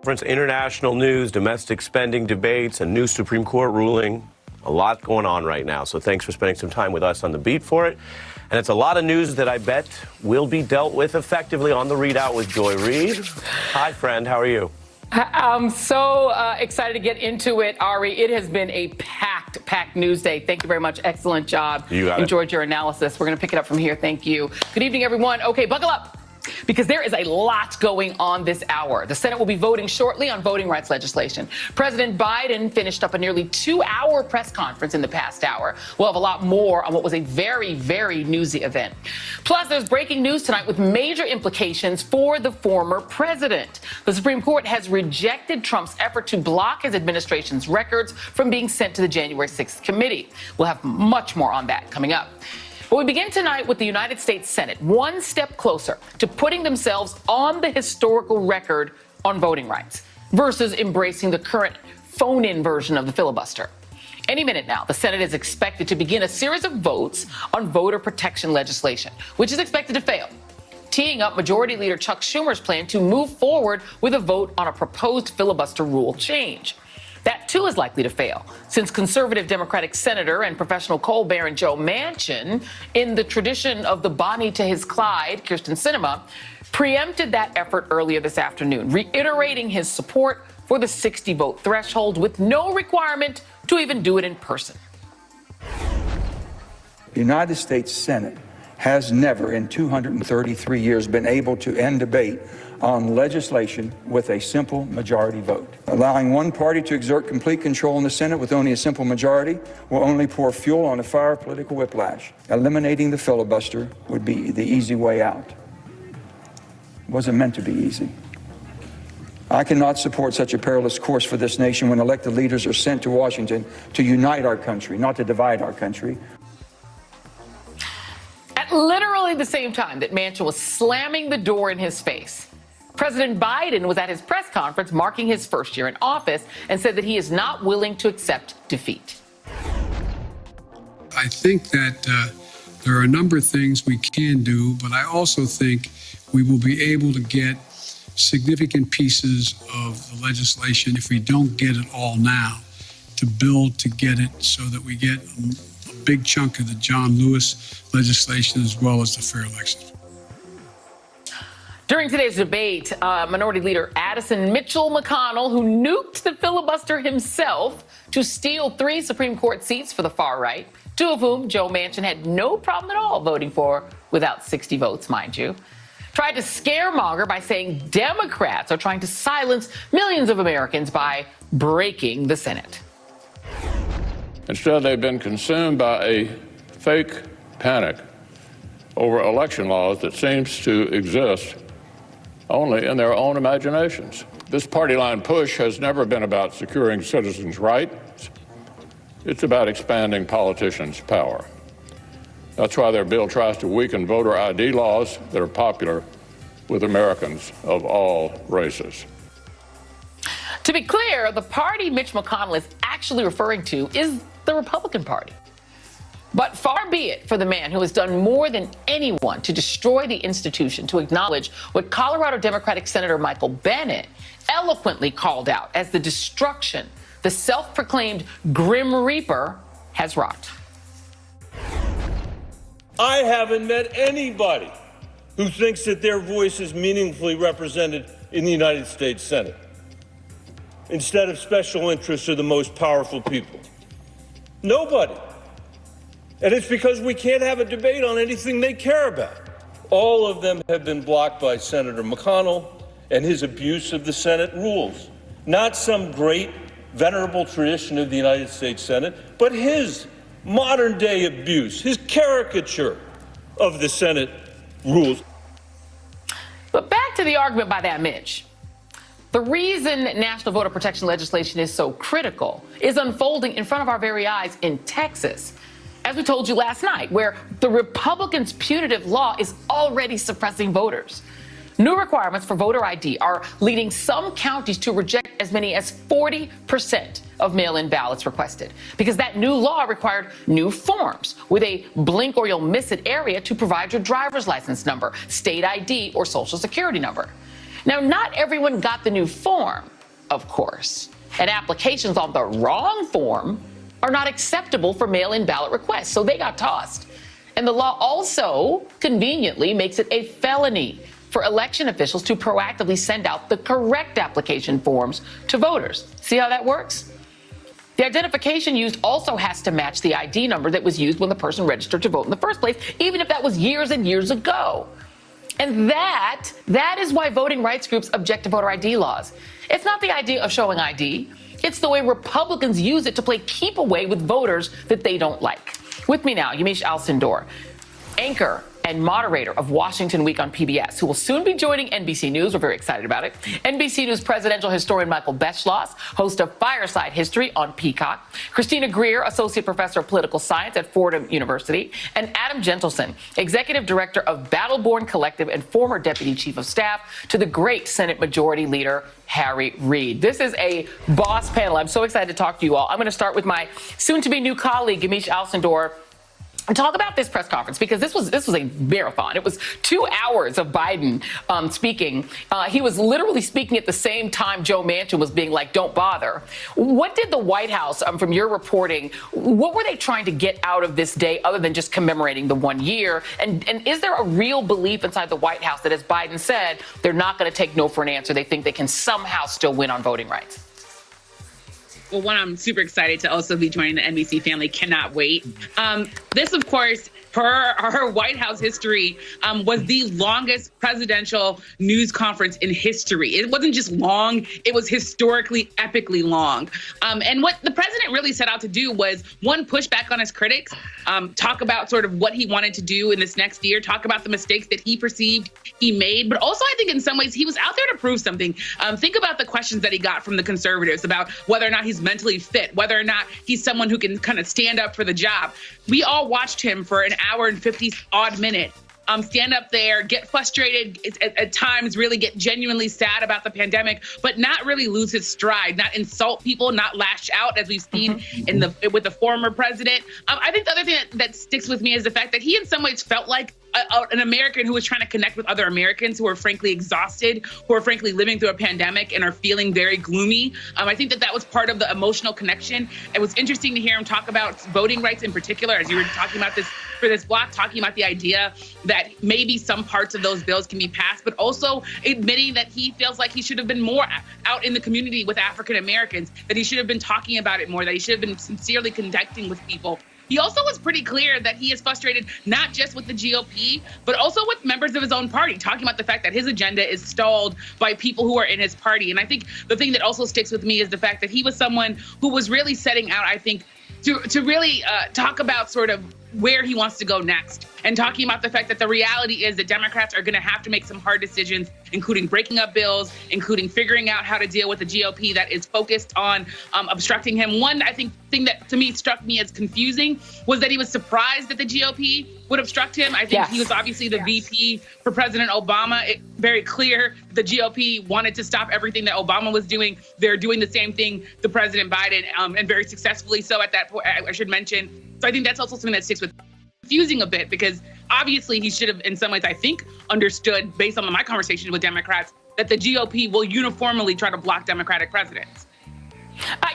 International news, domestic spending debates, a new Supreme Court ruling. A lot going on right now. So thanks for spending some time with us on the beat for it. And it's a lot of news that I bet will be dealt with effectively on the ReadOut with Joy Reid. Hi, friend. How are you? I'm so excited to get into it, Ari. It has been a packed news day. Thank you very much. Excellent job. You got it. Enjoyed your analysis. We're going to pick it up from here. Thank you. Good evening, everyone. Okay, buckle up, because there is a lot going on this hour. The Senate will be voting shortly on voting rights legislation. President Biden finished up a nearly 2-hour press conference in the past hour. We'll have a lot more on what was a very, very newsy event. Plus, there's breaking news tonight with major implications for the former president. The Supreme Court has rejected Trump's effort to block his administration's records from being sent to the January 6th committee. We'll have much more on that coming up. But we begin tonight with the United States Senate one step closer to putting themselves on the historical record on voting rights versus embracing the current phone-in version of the filibuster. Any minute now, the Senate is expected to begin a series of votes on voter protection legislation, which is expected to fail, teeing up Majority Leader Chuck Schumer's plan to move forward with a vote on a proposed filibuster rule change. That, too, is likely to fail, since conservative Democratic Senator and professional coal baron Joe Manchin, in the tradition of the Bonnie to his Clyde, Kyrsten Sinema, preempted that effort earlier this afternoon, reiterating his support for the 60-vote threshold with no requirement to even do it in person. The United States Senate has never in 233 years been able to end debate on legislation with a simple majority vote. Allowing one party to exert complete control in the Senate with only a simple majority will only pour fuel on the fire of political whiplash. Eliminating the filibuster would be the easy way out. It wasn't meant to be easy. I cannot support such a perilous course for this nation when elected leaders are sent to Washington to unite our country, not to divide our country. At literally the same time that Manchin was slamming the door in his face, President Biden was at his press conference marking his first year in office and said that he is not willing to accept defeat. I think that there are a number of things we can do, but I also think we will be able to get significant pieces of the legislation, if we don't get it all now, to build to get it so that we get a big chunk of the John Lewis legislation as well as the fair elections. During today's debate, Minority Leader Addison Mitchell McConnell, who nuked the filibuster himself to steal 3 Supreme Court seats for the far right, 2 of whom Joe Manchin had no problem at all voting for without 60 votes, mind you, tried to scaremonger by saying Democrats are trying to silence millions of Americans by breaking the Senate. Instead, they've been consumed by a fake panic over election laws that seems to exist only in their own imaginations. This party line push has never been about securing citizens' rights. It's about expanding politicians' power. That's why their bill tries to weaken voter ID laws that are popular with Americans of all races. To be clear, the party Mitch McConnell is actually referring to is the Republican Party. But far be it for the man who has done more than anyone to destroy the institution to acknowledge what Colorado Democratic Senator Michael Bennet eloquently called out as the destruction the self-proclaimed Grim Reaper has wrought. I haven't met anybody who thinks that their voice is meaningfully represented in the United States Senate. Instead of special interests are the most powerful people. Nobody. And it's because we can't have a debate on anything they care about. All of them have been blocked by Senator McConnell and his abuse of the Senate rules. Not some great, venerable tradition of the United States Senate, but his modern-day abuse, his caricature of the Senate rules. But back to the argument by that Mitch. The reason national voter protection legislation is so critical is unfolding in front of our very eyes in Texas. As we told you last night, where the Republicans' punitive law is already suppressing voters. New requirements for voter ID are leading some counties to reject as many as 40% of mail-in ballots requested, because that new law required new forms with a blink or you'll miss it area to provide your driver's license number, state ID, or social security number. Now, not everyone got the new form, of course. And applications on the wrong form are not acceptable for mail-in ballot requests, so they got tossed. And the law also conveniently makes it a felony for election officials to proactively send out the correct application forms to voters. See how that works? The identification used also has to match the ID number that was used when the person registered to vote in the first place, even if that was years and years ago. And that is why voting rights groups object to voter ID laws. It's not the idea of showing ID. It's the way Republicans use it to play keep away with voters that they don't like. With me now, Yamiche Alcindor, anchor and moderator of Washington Week on PBS, who will soon be joining NBC News. We're very excited about it. NBC News presidential historian Michael Beschloss, host of Fireside History on Peacock. Christina Greer, associate professor of political science at Fordham University. And Adam Gentleson, executive director of Battleborn Collective and former deputy chief of staff to the great Senate Majority Leader Harry Reid. This is a boss panel. I'm so excited to talk to you all. I'm going to start with my soon-to-be new colleague, Yamiche Alcindor, and talk about this press conference, because this was a marathon. It was 2 hours of Biden speaking. He was literally speaking at the same time Joe Manchin was being like, don't bother. What did the White House, from your reporting, what were they trying to get out of this day other than just commemorating the 1 year? And is there a real belief inside the White House that, as Biden said, they're not going to take no for an answer? They think they can somehow still win on voting rights. Well, one, I'm super excited to also be joining the NBC family. Cannot wait. This, of course, per our White House history, was the longest presidential news conference in history. It wasn't just long, it was historically, epically long. And what the president really set out to do was, one, push back on his critics, talk about sort of what he wanted to do in this next year, talk about the mistakes that he perceived he made, but also I think in some ways he was out there to prove something. Think about the questions that he got from the conservatives about whether or not he's mentally fit, whether or not he's someone who can kind of stand up for the job. We all watched him for an hour and 50 odd minutes stand up there, get frustrated, at times really get genuinely sad about the pandemic, but not really lose his stride, not insult people, not lash out as we've seen with the former president. I think the other thing that sticks with me is the fact that he in some ways felt like an American who was trying to connect with other Americans who are frankly exhausted, who are frankly living through a pandemic and are feeling very gloomy. I think that was part of the emotional connection. It was interesting to hear him talk about voting rights in particular, as you were talking about this for this block, talking about the idea that maybe some parts of those bills can be passed, but also admitting that he feels like he should have been more out in the community with African Americans, that he should have been talking about it more, that he should have been sincerely connecting with people. He also was pretty clear that he is frustrated not just with the GOP, but also with members of his own party, talking about the fact that his agenda is stalled by people who are in his party. And I think the thing that also sticks with me is the fact that he was someone who was really setting out, I think, to really talk about sort of where he wants to go next, and talking about the fact that the reality is that Democrats are going to have to make some hard decisions, including breaking up bills, including figuring out how to deal with the GOP that is focused on obstructing him. One, I think, thing that to me struck me as confusing was that he was surprised that the GOP would obstruct him. I think he was obviously the VP for President Obama. Very clear the GOP wanted to stop everything that Obama was doing. They're doing the same thing to President Biden, and very successfully so at that point, I should mention. So I think that's also something that sticks with confusing a bit, because obviously he should have, in some ways, I think, understood, based on my conversation with Democrats, that the GOP will uniformly try to block Democratic presidents.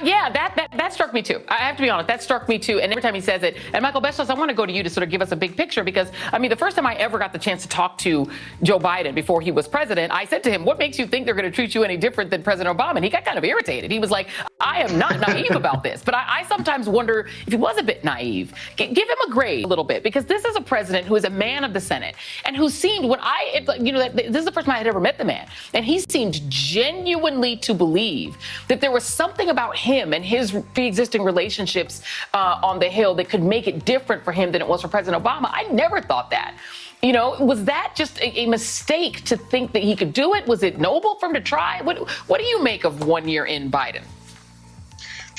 That struck me too. I have to be honest, that struck me too. And every time he says it, and Michael Beschloss, I want to go to you to sort of give us a big picture, because, I mean, the first time I ever got the chance to talk to Joe Biden before he was president, I said to him, what makes you think they're going to treat you any different than President Obama? And he got kind of irritated. He was like, I am not naive about this. But I sometimes wonder if he was a bit naive. Give him a grade a little bit, because this is a president who is a man of the Senate and who seemed, this is the first time I had ever met the man, and he seemed genuinely to believe that there was something about him and his pre-existing relationships on the Hill that could make it different for him than it was for President Obama. I never thought that. Was that just a mistake to think that he could do it? Was it noble for him to try? What do you make of 1 year in Biden?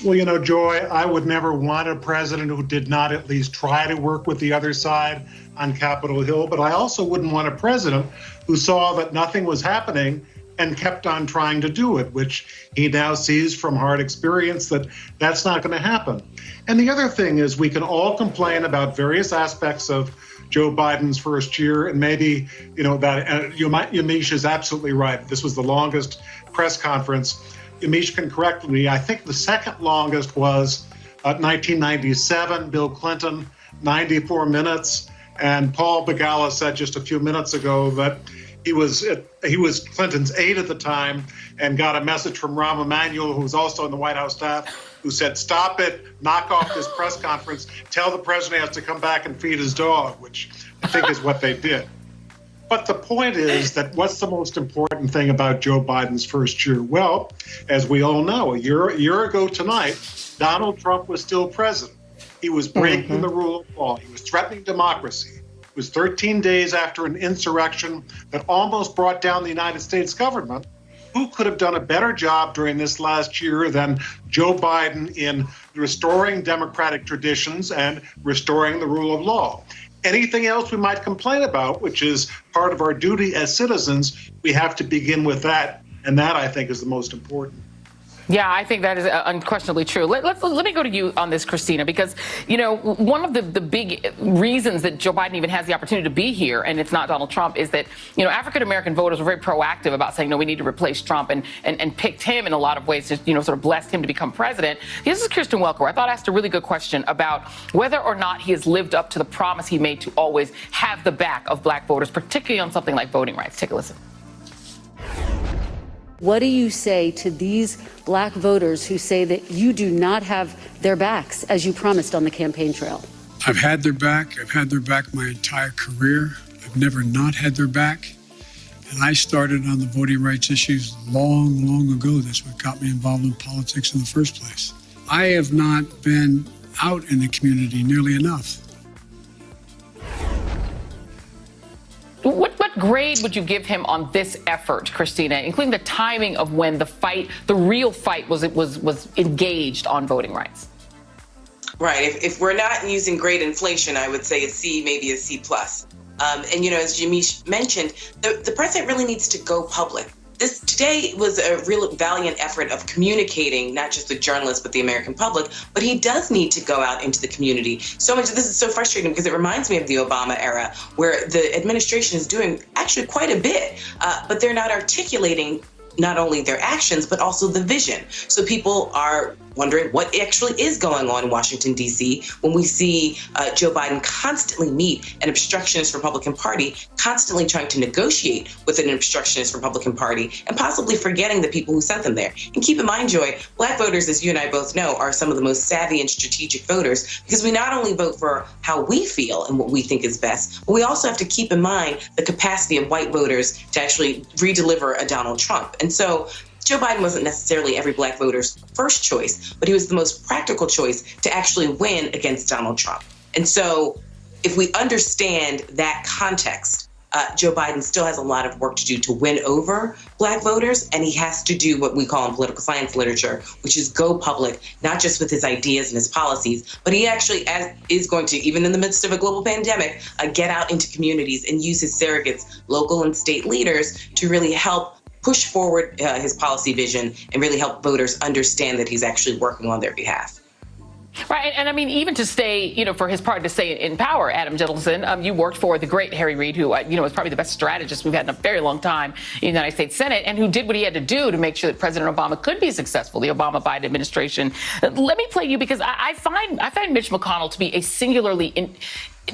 Well, Joy, I would never want a president who did not at least try to work with the other side on Capitol Hill. But I also wouldn't want a president who saw that nothing was happening and kept on trying to do it, which he now sees from hard experience that that's not going to happen. And the other thing is, we can all complain about various aspects of Joe Biden's first year, and maybe, Yamiche is absolutely right. This was the longest press conference. Yamiche can correct me, I think the second longest was 1997, Bill Clinton, 94 minutes. And Paul Begala said just a few minutes ago that he was Clinton's aide at the time and got a message from Rahm Emanuel, who was also in the White House staff, who said, stop it, knock off this press conference, tell the president he has to come back and feed his dog, which I think is what they did. But the point is that what's the most important thing about Joe Biden's first year? Well, as we all know, a year ago tonight, Donald Trump was still president. He was breaking the rule of law. He was threatening democracy. It was 13 days after an insurrection that almost brought down the United States government. Who could have done a better job during this last year than Joe Biden in restoring democratic traditions and restoring the rule of law? Anything else we might complain about, which is part of our duty as citizens, we have to begin with that. And that, I think, is the most important. Yeah, I think that is unquestionably true. Let me go to you on this, Christina, because, you know, one of the big reasons that Joe Biden even has the opportunity to be here, and it's not Donald Trump, is that, you know, African-American voters were very proactive about saying, no, we need to replace Trump, and picked him in a lot of ways to, you know, sort of blessed him to become president. This is Kirsten Welker. I thought asked a really good question about whether or not he has lived up to the promise he made to always have the back of black voters, particularly on something like voting rights. Take a listen. What do you say to these black voters who say that you do not have their backs as you promised on the campaign trail? I've had their back. I've had their back my entire career. I've never not had their back. And I started on the voting rights issues long, long ago. That's what got me involved in politics in the first place. I have not been out in the community nearly enough. What grade would you give him on this effort, Christina, including the timing of when the real fight was engaged on voting rights? Right. If we're not using grade inflation, I would say a C, maybe a C+. And, you know, as Yamiche mentioned, the president really needs to go public. This today was a real valiant effort of communicating, not just with journalists, but the American public. But he does need to go out into the community. So much of this is so frustrating because it reminds me of the Obama era, where the administration is doing actually quite a bit, but they're not articulating not only their actions, but also the vision. So people are wondering what actually is going on in Washington, D.C. when we see Joe Biden constantly meet an obstructionist Republican Party, constantly trying to negotiate with an obstructionist Republican Party, and possibly forgetting the people who sent them there. And keep in mind, Joy, black voters, as you and I both know, are some of the most savvy and strategic voters, because we not only vote for how we feel and what we think is best, but we also have to keep in mind the capacity of white voters to actually redeliver a Donald Trump. And so Joe Biden wasn't necessarily every black voter's first choice, but he was the most practical choice to actually win against Donald Trump. And so if we understand that context, Joe Biden still has a lot of work to do to win over black voters, and he has to do what we call in political science literature, which is go public, not just with his ideas and his policies, but he actually is going to, even in the midst of a global pandemic, get out into communities and use his surrogates, local and state leaders, to really help push forward his policy vision and really help voters understand that he's actually working on their behalf. Right. And I mean, even to stay, you know, for his party to stay in power, Adam Gittleson, you worked for the great Harry Reid, who, you know, is probably the best strategist we've had in a very long time in the United States Senate, and who did what he had to do to make sure that President Obama could be successful, the Obama-Biden administration. Let me play you, because I find Mitch McConnell to be a singularly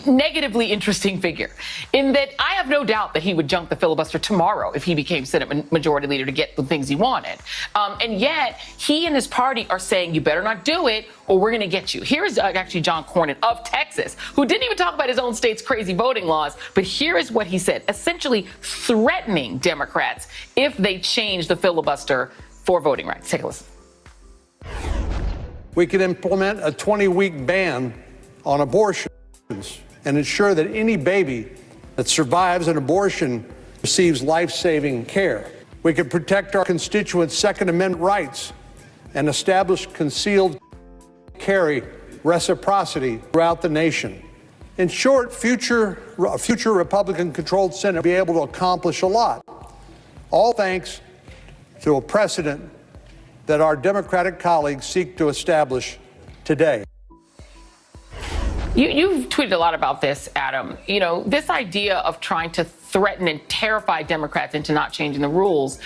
negatively interesting figure, in that I have no doubt that he would junk the filibuster tomorrow if he became Senate Majority Leader to get the things he wanted. And yet he and his party are saying, you better not do it or we're going to get you. Here's actually John Cornyn of Texas, who didn't even talk about his own state's crazy voting laws. But here is what he said, essentially threatening Democrats if they change the filibuster for voting rights. Take a listen. We could implement a 20-week ban on abortions and ensure that any baby that survives an abortion receives life-saving care. We could protect our constituents' Second Amendment rights and establish concealed carry reciprocity throughout the nation. In short, future Republican-controlled Senate will be able to accomplish a lot, all thanks to a precedent that our Democratic colleagues seek to establish today. You've tweeted a lot about this, Adam. You know, this idea of trying to threaten and terrify Democrats into not changing the rules,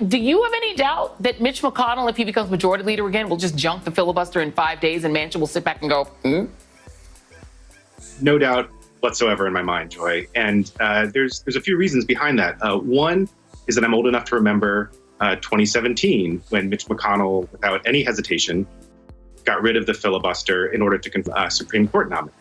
Do you have any doubt that Mitch McConnell, if he becomes majority leader again, will just junk the filibuster in 5 days and Manchin will sit back and go, No doubt whatsoever in my mind, Joy. And there's a few reasons behind that. One is that I'm old enough to remember 2017 when Mitch McConnell, without any hesitation, got rid of the filibuster in order to confirm a Supreme Court nominee.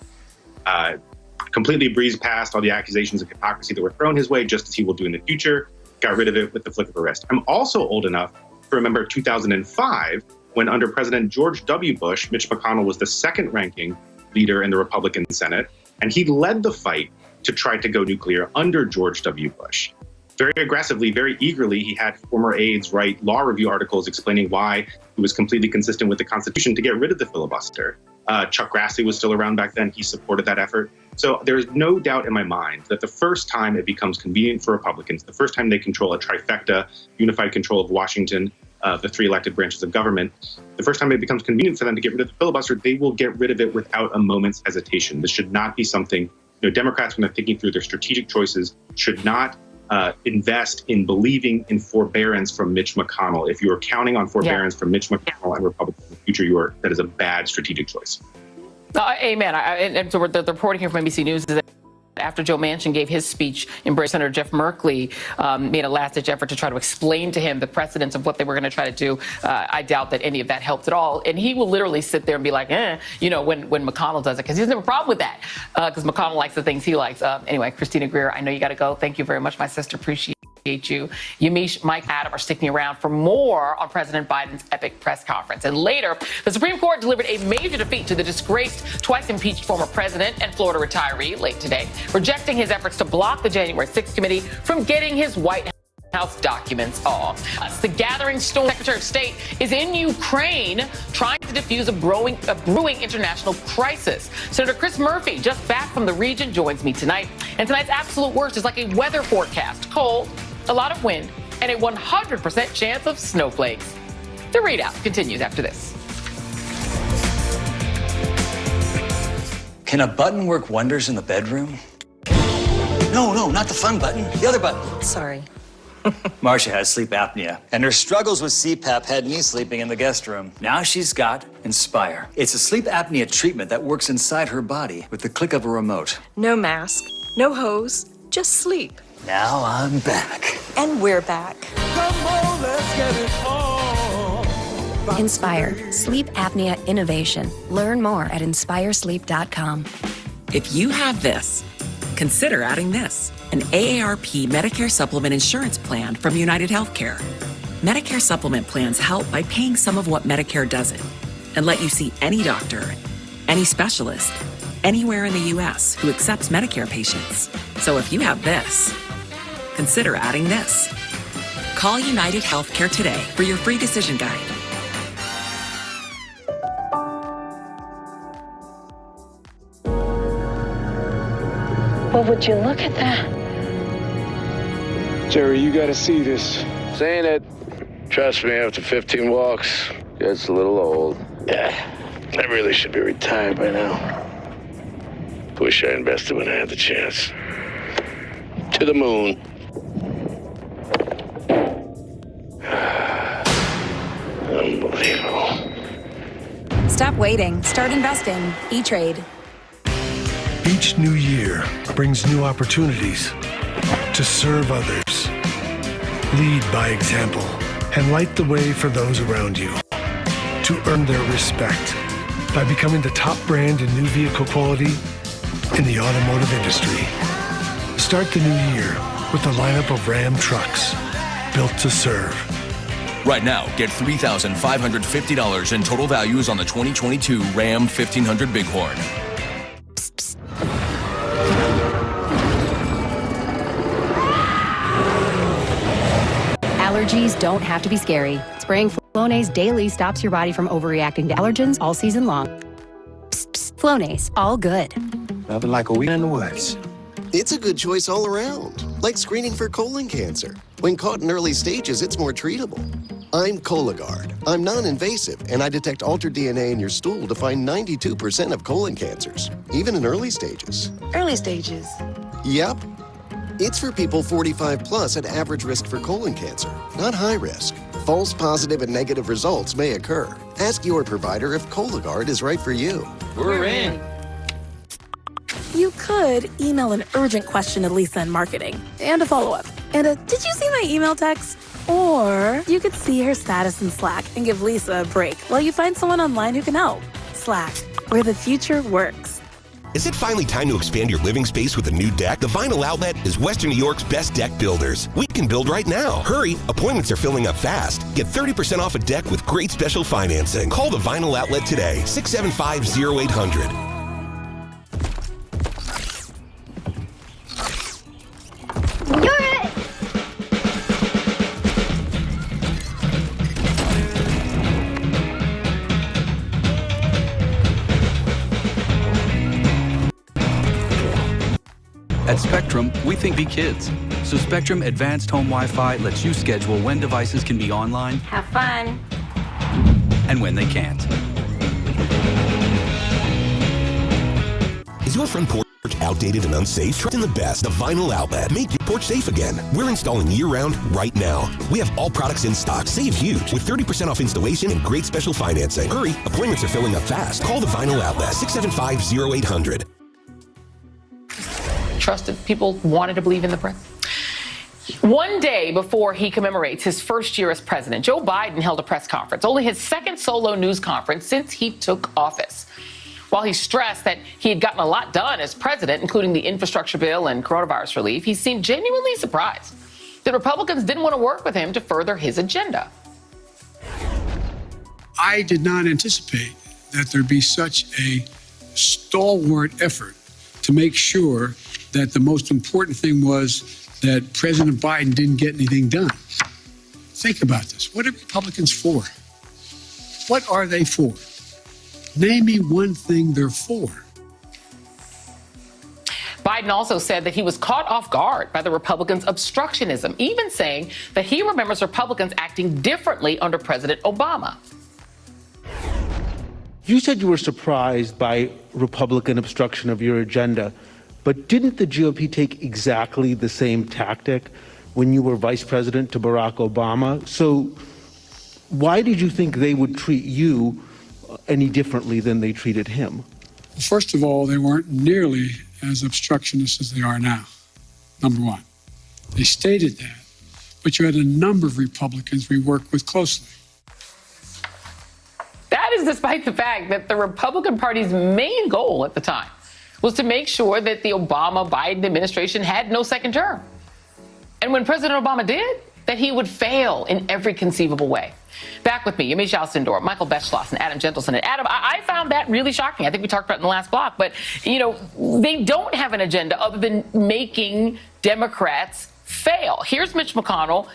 Completely breezed past all the accusations of hypocrisy that were thrown his way, just as he will do in the future, got rid of it with the flick of a wrist. I'm also old enough to remember 2005, when under President George W. Bush, Mitch McConnell was the second-ranking leader in the Republican Senate, and he led the fight to try to go nuclear under George W. Bush. Very aggressively, very eagerly, he had former aides write law review articles explaining why it was completely consistent with the Constitution to get rid of the filibuster. Chuck Grassley was still around back then. He supported that effort. So there is no doubt in my mind that the first time it becomes convenient for Republicans, the first time they control a trifecta, unified control of Washington, the three elected branches of government, the first time it becomes convenient for them to get rid of the filibuster, they will get rid of it without a moment's hesitation. This should not be something, Democrats, when they're thinking through their strategic choices, should not invest in believing in forbearance from Mitch McConnell. If you are counting on forbearance from Mitch McConnell and Republicans in the future, that is a bad strategic choice. Amen. And so the reporting here from NBC News is that after Joe Manchin gave his speech, Senator Jeff Merkley made a last-ditch effort to try to explain to him the precedents of what they were going to try to do. I doubt that any of that helped at all. And he will literally sit there and be like, when McConnell does it, because he doesn't have a problem with that, because McConnell likes the things he likes. Anyway, Christina Greer, I know you got to go. Thank you very much, my sister. Appreciate you. Yamiche, Mike, Adam are sticking around for more on President Biden's epic press conference. And later, the Supreme Court delivered a major defeat to the disgraced, twice impeached former president and Florida retiree late today, rejecting his efforts to block the January 6th committee from getting his White House documents off. The gathering storm Secretary of State is in Ukraine trying to defuse a brewing international crisis. Senator Chris Murphy, just back from the region, joins me tonight. And tonight's absolute worst is like a weather forecast. Cold, a lot of wind, and a 100% chance of snowflakes. The readout continues after this. Can a button work wonders in the bedroom? No, not the fun button. The other button. Sorry. Marcia has sleep apnea, and her struggles with CPAP had me sleeping in the guest room. Now she's got Inspire. It's a sleep apnea treatment that works inside her body with the click of a remote. No mask, no hose, just sleep. Now I'm back. And we're back. Come on, let's get it on. Inspire, sleep apnea innovation. Learn more at inspiresleep.com. If you have this, consider adding this. An AARP Medicare Supplement Insurance Plan from United Healthcare. Medicare Supplement plans help by paying some of what Medicare doesn't and let you see any doctor, any specialist, anywhere in the U.S. who accepts Medicare patients. So if you have this, consider adding this. Call United Healthcare today for your free decision guide. Well, would you look at that? Jerry, you gotta see this. Seen it. Trust me, after 15 walks, gets a little old. Yeah, I really should be retired by now. Wish I invested when I had the chance. To the moon. Unbelievable. Stop waiting. Start investing. E-Trade. Each new year brings new opportunities to serve others, lead by example, and light the way for those around you to earn their respect by becoming the top brand in new vehicle quality in the automotive industry. Start the new year with a lineup of Ram trucks built to serve. Right now, get $3,550 in total values on the 2022 Ram 1500 Bighorn. Allergies don't have to be scary. Spraying Flonase daily stops your body from overreacting to allergens all season long. Psst, psst. Flonase, all good. Nothing like a week in the woods. It's a good choice all around, like screening for colon cancer. When caught in early stages, it's more treatable. I'm Cologuard. I'm non-invasive, and I detect altered DNA in your stool to find 92% of colon cancers, even in early stages. Early stages. Yep. It's for people 45 plus at average risk for colon cancer, not high risk. False positive and negative results may occur. Ask your provider if Cologuard is right for you. We're in. You could email an urgent question to Lisa in marketing and a follow-up. And did you see my email text? Or you could see her status in Slack and give Lisa a break while you find someone online who can help. Slack, where the future works. Is it finally time to expand your living space with a new deck? The Vinyl Outlet is Western New York's best deck builders. We can build right now. Hurry, appointments are filling up fast. Get 30% off a deck with great special financing. Call the Vinyl Outlet today, 675-0800. At Spectrum, we think be kids. So Spectrum Advanced Home Wi-Fi lets you schedule when devices can be online. Have fun. And when they can't. Is your front porch outdated and unsafe? Trust in the best, the Vinyl Outlet. Make your porch safe again. We're installing year-round right now. We have all products in stock. Save huge with 30% off installation and great special financing. Hurry, appointments are filling up fast. Call the Vinyl Outlet, 675-0800. Trusted people wanted to believe in the president. One day before he commemorates his first year as president, Joe Biden held a press conference, only his second solo news conference since he took office. While he stressed that he had gotten a lot done as president, including the infrastructure bill and coronavirus relief, he seemed genuinely surprised that Republicans didn't want to work with him to further his agenda. I did not anticipate that there'd be such a stalwart effort to make sure that the most important thing was that President Biden didn't get anything done. Think about this. What are Republicans for? What are they for? Name me one thing they're for. Biden also said that he was caught off guard by the Republicans' obstructionism, even saying that he remembers Republicans acting differently under President Obama. You said you were surprised by Republican obstruction of your agenda, but didn't the GOP take exactly the same tactic when you were vice president to Barack Obama? So why did you think they would treat you any differently than they treated him? First of all, they weren't nearly as obstructionist as they are now, number one. They stated that, but you had a number of Republicans we worked with closely. That is despite the fact that the Republican Party's main goal at the time was to make sure that the Obama-Biden administration had no second term. And when President Obama did, that he would fail in every conceivable way. Back with me, Yamiche Alcindor, Michael Beschloss, and Adam Gentleson. And Adam, I found that really shocking. I think we talked about it in the last block. But, you know, they don't have an agenda other than making Democrats fail. Here's Mitch McConnell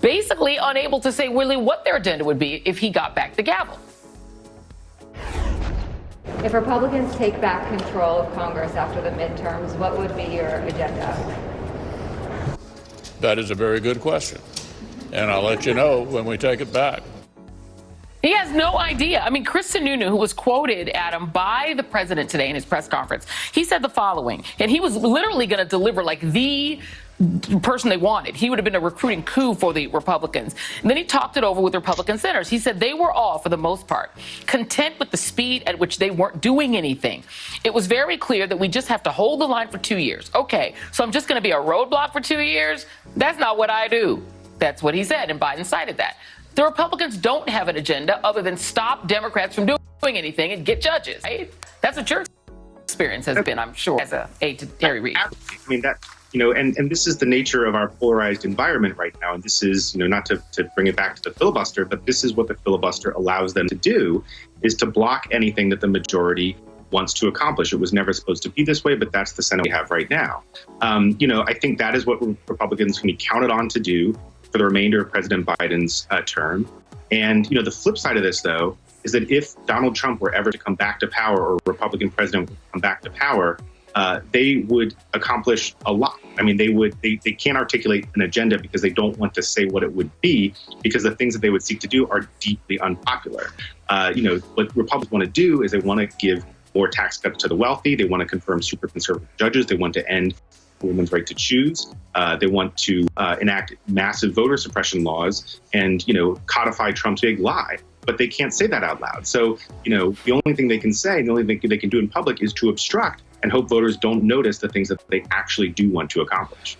basically unable to say really what their agenda would be if he got back the gavel. If Republicans take back control of Congress after the midterms, what would be your agenda? That is a very good question. And I'll let you know when we take it back. He has no idea. I mean, Chris Sununu, who was quoted, Adam, by the president today in his press conference, he said the following, and he was literally going to deliver like the person they wanted. He would have been a recruiting coup for the Republicans. And then he talked it over with Republican senators. He said they were all, for the most part, content with the speed at which they weren't doing anything. It was very clear that we just have to hold the line for 2 years. Okay, so I'm just going to be a roadblock for 2 years? That's not what I do. That's what he said, and Biden cited that. The Republicans don't have an agenda other than stop Democrats from doing anything and get judges, right? That's what your experience has been, I'm sure, as an aide to Harry Reid. I mean, that, you know, and this is the nature of our polarized environment right now. And this is, you know, not to bring it back to the filibuster, but this is what the filibuster allows them to do, is to block anything that the majority wants to accomplish. It was never supposed to be this way, but that's the Senate we have right now. You know, I think that is what Republicans can be counted on to do for the remainder of President Biden's term. And, you know, the flip side of this, though, is that if Donald Trump were ever to come back to power, or a Republican president would come back to power, they would accomplish a lot. I mean, they can't articulate an agenda because they don't want to say what it would be, because the things that they would seek to do are deeply unpopular. You know, what Republicans want to do is they want to give more tax cuts to the wealthy. They want to confirm super conservative judges. They want to end women's right to choose. They want to enact massive voter suppression laws and, codify Trump's big lie. But they can't say that out loud. So, the only thing they can say, and the only thing they can do in public is to obstruct and hope voters don't notice the things that they actually do want to accomplish.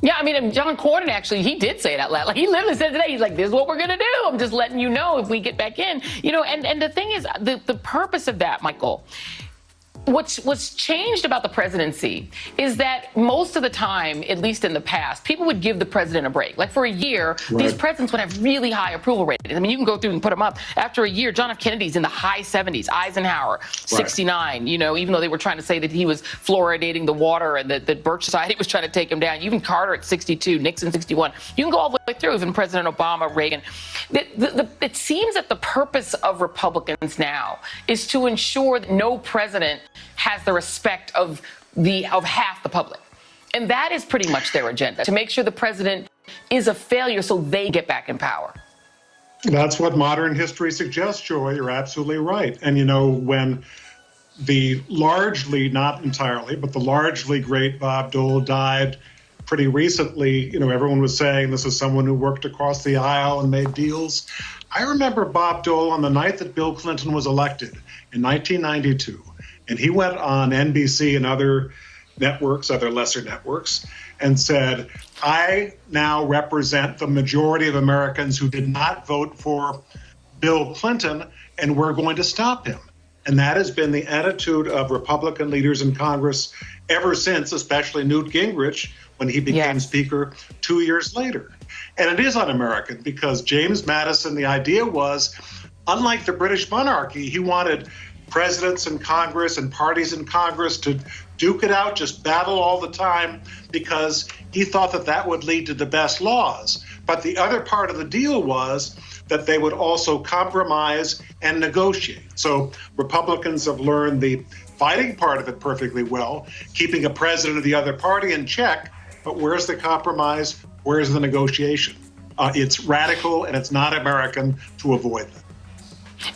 Yeah, I mean, John Cornyn, actually, he did say it out loud. Like, he literally said today, he's like, this is what we're going to do. I'm just letting you know if we get back in. And the thing is, the purpose of that, Michael, what's changed about the presidency is that most of the time, at least in the past, people would give the president a break. Like for a year, these presidents would have really high approval ratings. I mean, you can go through and put them up. After a year, John F. Kennedy's in the high 70s, Eisenhower, 69, even though they were trying to say that he was fluoridating the water and that Birch Society was trying to take him down. Even Carter at 62, Nixon 61. You can go all the way through, even President Obama, Reagan. It seems that the purpose of Republicans now is to ensure that no president has the respect of half the public. And that is pretty much their agenda, to make sure the president is a failure so they get back in power. That's what modern history suggests, Joy. You're absolutely right. And, when the largely, not entirely, but the largely great Bob Dole died pretty recently, everyone was saying this is someone who worked across the aisle and made deals. I remember Bob Dole on the night that Bill Clinton was elected in 1992. And he went on NBC and other networks, other lesser networks, and said, I now represent the majority of Americans who did not vote for Bill Clinton, and we're going to stop him. And that has been the attitude of Republican leaders in Congress ever since, especially Newt Gingrich, when he became Speaker 2 years later. And it is un-American because James Madison, the idea was, unlike the British monarchy, he wanted presidents in Congress and parties in Congress to duke it out, just battle all the time, because he thought that would lead to the best laws. But the other part of the deal was that they would also compromise and negotiate. So Republicans have learned the fighting part of it perfectly well, keeping a president of the other party in check, but where's the compromise? Where's the negotiation? It's radical and it's not American to avoid that.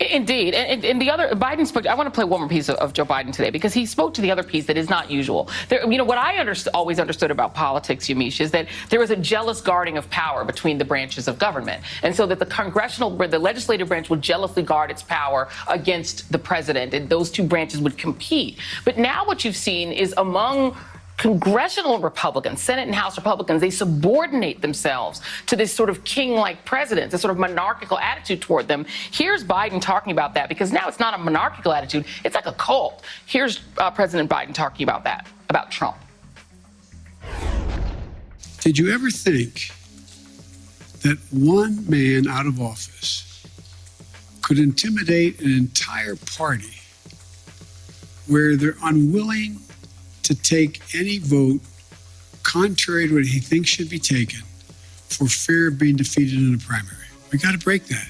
Indeed. And the other, Biden spoke, I want to play one more piece of Joe Biden today, because he spoke to the other piece that is not usual. What I always understood about politics, Yamiche, is that there was a jealous guarding of power between the branches of government. And so that the legislative branch would jealously guard its power against the president, and those two branches would compete. But now what you've seen is among congressional Republicans, Senate and House Republicans, they subordinate themselves to this sort of king-like president, this sort of monarchical attitude toward them. Here's Biden talking about that, because now it's not a monarchical attitude, it's like a cult. Here's President Biden talking about that, about Trump. Did you ever think that one man out of office could intimidate an entire party where they're unwilling to take any vote contrary to what he thinks should be taken for fear of being defeated in a primary? We got to break that.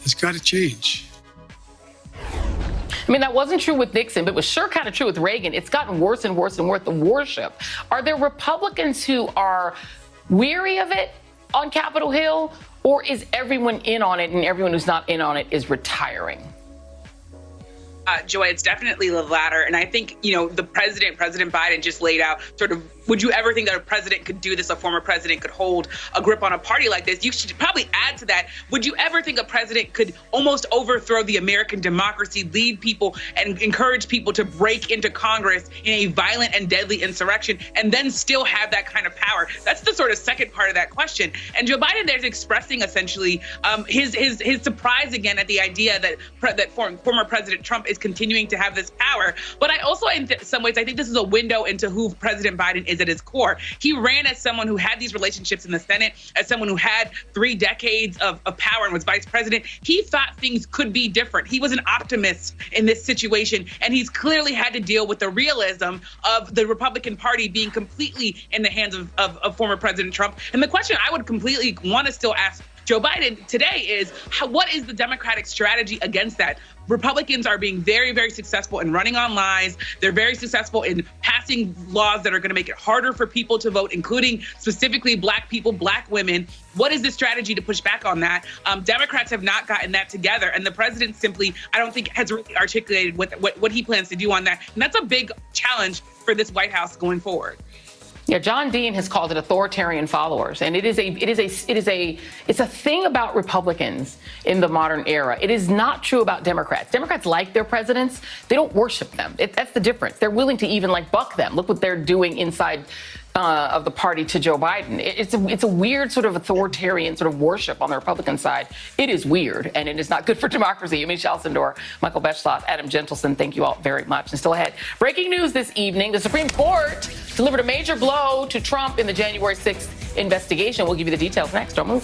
It's got to change. I mean, that wasn't true with Nixon, but it was sure kind of true with Reagan. It's gotten worse and worse and worse, the worship. Are there Republicans who are weary of it on Capitol Hill, or is everyone in on it and everyone who's not in on it is retiring? Joy, it's definitely the latter. And I think, the President Biden just laid out sort of, would you ever think that a president could do this? A former president could hold a grip on a party like this? You should probably add to that. Would you ever think a president could almost overthrow the American democracy, lead people and encourage people to break into Congress in a violent and deadly insurrection, and then still have that kind of power? That's the sort of second part of that question. And Joe Biden there's expressing essentially his surprise again at the idea that former President Trump is continuing to have this power. But I also, in some ways, I think this is a window into who President Biden is at his core. He ran as someone who had these relationships in the Senate, as someone who had 3 decades of power and was vice president. He thought things could be different. He was an optimist in this situation, and he's clearly had to deal with the realism of the Republican Party being completely in the hands of former President Trump. And the question I would completely want to still ask Joe Biden today is, what is the Democratic strategy against that? Republicans are being very, very successful in running on lies. They're very successful in passing laws that are going to make it harder for people to vote, including specifically Black people, Black women. What is the strategy to push back on that? Democrats have not gotten that together. And the president simply, I don't think, has really articulated what he plans to do on that. And that's a big challenge for this White House going forward. Yeah, John Dean has called it authoritarian followers, and it's a thing about Republicans in the modern era. It is not true about Democrats. Democrats like their presidents; they don't worship them. That's the difference. They're willing to even buck them. Look what they're doing inside of the party to Joe Biden. It's a weird sort of authoritarian sort of worship on the Republican side. It is weird, and it is not good for democracy. Amy Schalsendor, Michael Beschloss, Adam Gentleson, thank you all very much. And still ahead, breaking news this evening: the Supreme Court delivered a major blow to Trump in the January 6th investigation. We'll give you the details next. Don't move.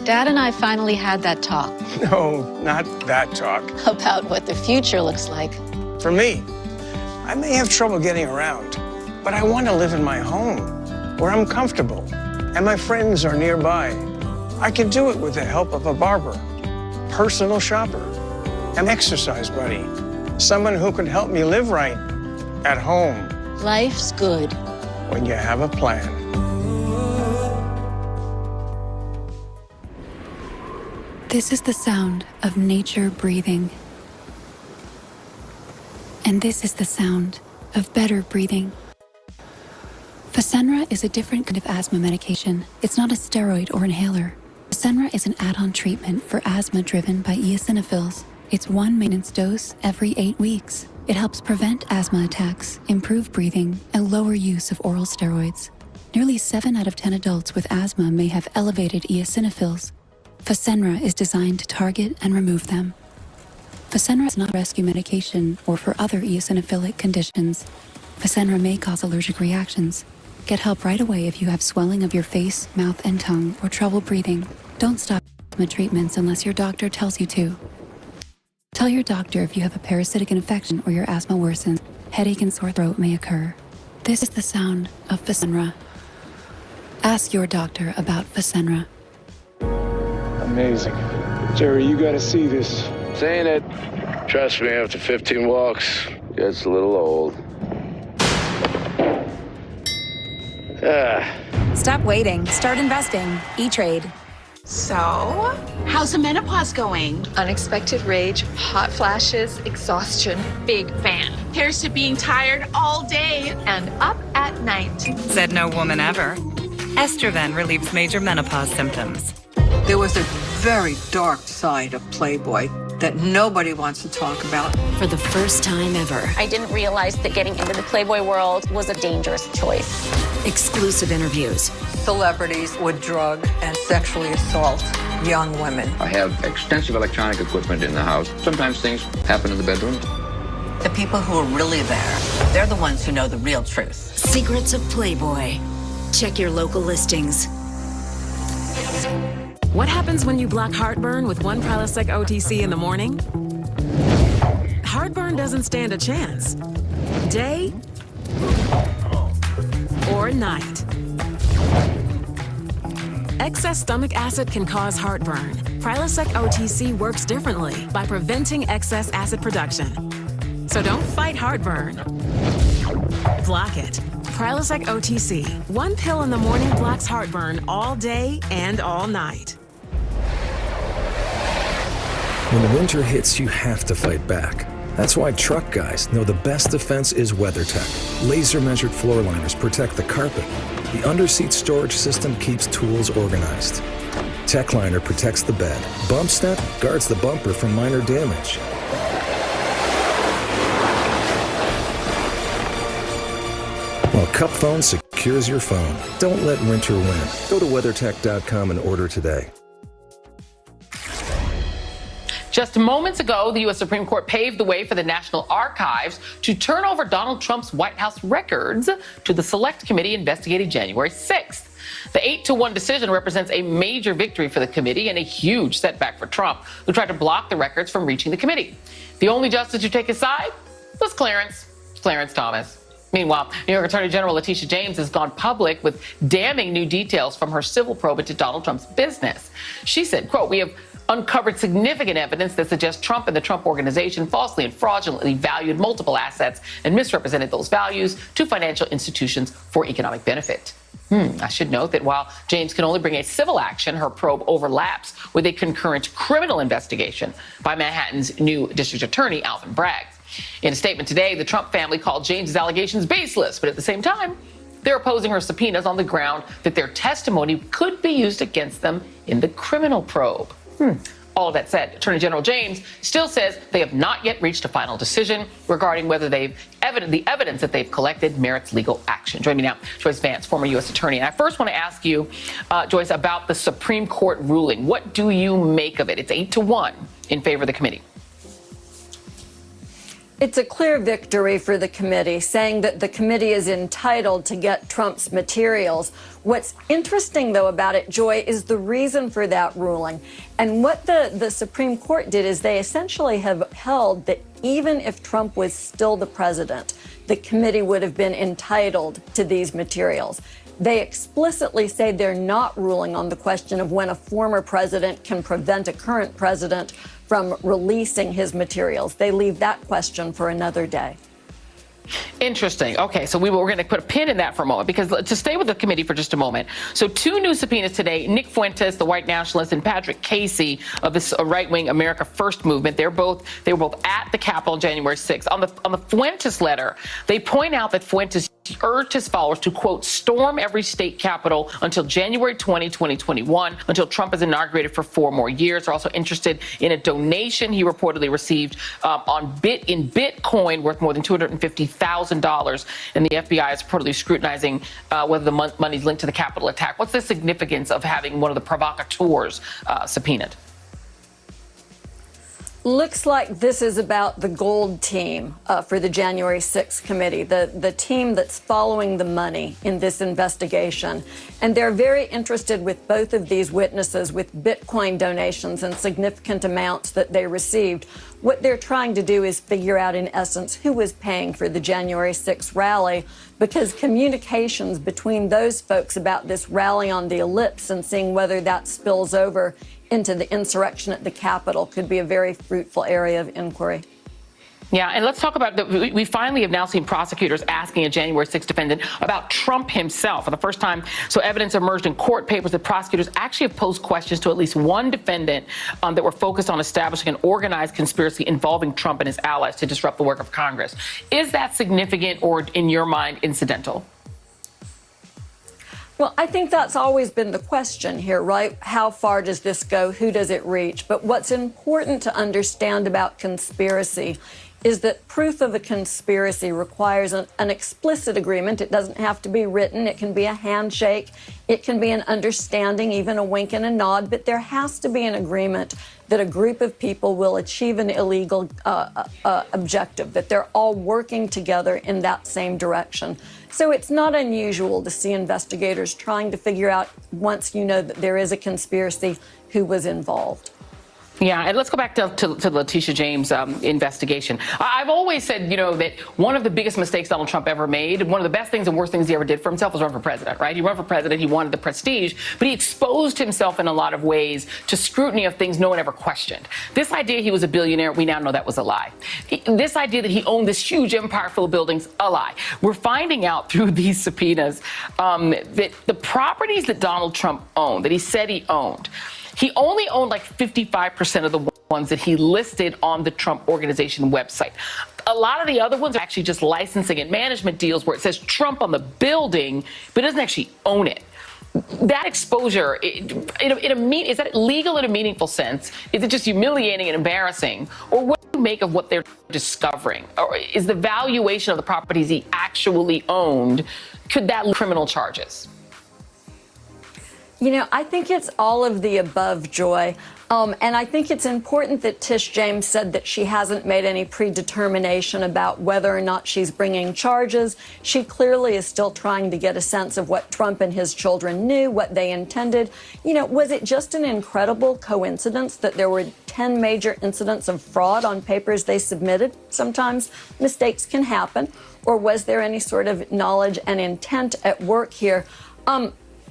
Dad and I finally had that talk. No, not that talk. About what the future looks like. For me, I may have trouble getting around, but I want to live in my home, where I'm comfortable, and my friends are nearby. I can do it with the help of a barber, personal shopper, an exercise buddy, someone who can help me live right at home. Life's good when you have a plan. This is the sound of nature breathing. And this is the sound of better breathing. Fasenra is a different kind of asthma medication. It's not a steroid or inhaler. Fasenra is an add-on treatment for asthma driven by eosinophils. It's one maintenance dose every 8 weeks. It helps prevent asthma attacks, improve breathing, and lower use of oral steroids. Nearly 7 out of 10 adults with asthma may have elevated eosinophils. Fasenra is designed to target and remove them. Fasenra is not a rescue medication or for other eosinophilic conditions. Fasenra may cause allergic reactions. Get help right away if you have swelling of your face, mouth, and tongue, or trouble breathing. Don't stop asthma treatments unless your doctor tells you to. Tell your doctor if you have a parasitic infection or your asthma worsens. Headache and sore throat may occur. This is the sound of Fasenra. Ask your doctor about Fasenra. Amazing. Jerry, you gotta see this. Saying it. Trust me, after 15 walks, gets a little old. Stop waiting. Start investing. E-Trade. So, how's the menopause going? Unexpected rage, hot flashes, exhaustion. Big fan. Here's to being tired all day and up at night. Said no woman ever. Estroven relieves major menopause symptoms. There was a very dark side of Playboy that nobody wants to talk about. For the first time ever. I didn't realize that getting into the Playboy world was a dangerous choice. Exclusive interviews. Celebrities would drug and sexually assault young women. I have extensive electronic equipment in the house. Sometimes things happen in the bedroom. The people who are really there, they're the ones who know the real truth. Secrets of Playboy. Check your local listings. What happens when you block heartburn with one Prilosec OTC in the morning? Heartburn doesn't stand a chance. Day or night. Excess stomach acid can cause heartburn. Prilosec OTC works differently by preventing excess acid production. So don't fight heartburn. Block it. Prilosec OTC. One pill in the morning blocks heartburn all day and all night. When winter hits, you have to fight back. That's why truck guys know the best defense is WeatherTech. Laser-measured floor liners protect the carpet. The underseat storage system keeps tools organized. TechLiner protects the bed. Bump Step guards the bumper from minor damage. While Cup Phone secures your phone. Don't let winter win. Go to WeatherTech.com and order today. Just moments ago, the U.S. Supreme Court paved the way for the National Archives to turn over Donald Trump's White House records to the Select Committee investigating January 6th. The 8-1 decision represents a major victory for the committee and a huge setback for Trump, who tried to block the records from reaching the committee. The only justice to take his side was Clarence Thomas. Meanwhile, New York Attorney General Letitia James has gone public with damning new details from her civil probe into Donald Trump's business. She said, quote, "We have uncovered significant evidence that suggests Trump and the Trump Organization falsely and fraudulently valued multiple assets and misrepresented those values to financial institutions for economic benefit." I should note that while James can only bring a civil action, her probe overlaps with a concurrent criminal investigation by Manhattan's new district attorney, Alvin Bragg. In a statement today, the Trump family called James's allegations baseless, but at the same time, they're opposing her subpoenas on the ground that their testimony could be used against them in the criminal probe. All of that said, Attorney General James still says they have not yet reached a final decision regarding whether the evidence that they've collected merits legal action. Join me now, Joyce Vance, former U.S. attorney. And I first want to ask you, Joyce, about the Supreme Court ruling. What do you make of it? It's 8-1 in favor of the committee. It's a clear victory for the committee, saying that the committee is entitled to get Trump's materials. What's interesting, though, about it, Joy, is the reason for that ruling. And what the Supreme Court did is they essentially have held that even if Trump was still the president, the committee would have been entitled to these materials. They explicitly say they're not ruling on the question of when a former president can prevent a current president from releasing his materials. They leave that question for another day. Interesting. Okay, so we're going to put a pin in that for a moment, because to stay with the committee for just a moment. So 2 new subpoenas today: Nick Fuentes, the white nationalist, and Patrick Casey of this right-wing America First movement. They were both at the Capitol on January 6th. On the Fuentes letter, they point out that Fuentes urged his followers to, quote, storm every state capitol until January 20, 2021, until Trump is inaugurated for 4 more years. They're also interested in a donation he reportedly received in Bitcoin worth more than $250,000. And the FBI is reportedly scrutinizing whether the money's linked to the Capitol attack. What's the significance of having one of the provocateurs subpoenaed? Looks like this is about the gold team for the January 6th committee, the team that's following the money in this investigation. And they're very interested with both of these witnesses with Bitcoin donations and significant amounts that they received. What they're trying to do is figure out, in essence, who was paying for the January 6th rally, because communications between those folks about this rally on the ellipse and seeing whether that spills over into the insurrection at the Capitol could be a very fruitful area of inquiry. Yeah, and let's talk about we finally have now seen prosecutors asking a January 6th defendant about Trump himself for the first time. So evidence emerged in court papers that prosecutors actually have posed questions to at least one defendant that were focused on establishing an organized conspiracy involving Trump and his allies to disrupt the work of Congress. Is that significant or, in your mind, incidental? Well, I think that's always been the question here, right? How far does this go? Who does it reach? But what's important to understand about conspiracy is that proof of a conspiracy requires an explicit agreement. It doesn't have to be written. It can be a handshake. It can be an understanding, even a wink and a nod. But there has to be an agreement that a group of people will achieve an illegal objective, that they're all working together in that same direction. So it's not unusual to see investigators trying to figure out, once you know that there is a conspiracy, who was involved. Yeah, and let's go back to Letitia James' investigation. I've always said, that one of the biggest mistakes Donald Trump ever made, and one of the best things and worst things he ever did for himself was run for president, right? He ran for president, he wanted the prestige, but he exposed himself in a lot of ways to scrutiny of things no one ever questioned. This idea he was a billionaire, we now know that was a lie. This idea that he owned this huge empire full of buildings, a lie. We're finding out through these subpoenas that the properties that Donald Trump owned, that he said he owned, he only owned like 55% of the ones that he listed on the Trump Organization website. A lot of the other ones are actually just licensing and management deals where it says Trump on the building, but it doesn't actually own it. That exposure, is that legal in a meaningful sense? Is it just humiliating and embarrassing? Or what do you make of what they're discovering? Or is the valuation of the properties he actually owned, could that lead to criminal charges? I think it's all of the above, Joy. And I think it's important that Tish James said that she hasn't made any predetermination about whether or not she's bringing charges. She clearly is still trying to get a sense of what Trump and his children knew, what they intended. Was it just an incredible coincidence that there were 10 major incidents of fraud on papers they submitted? Sometimes mistakes can happen. Or was there any sort of knowledge and intent at work here?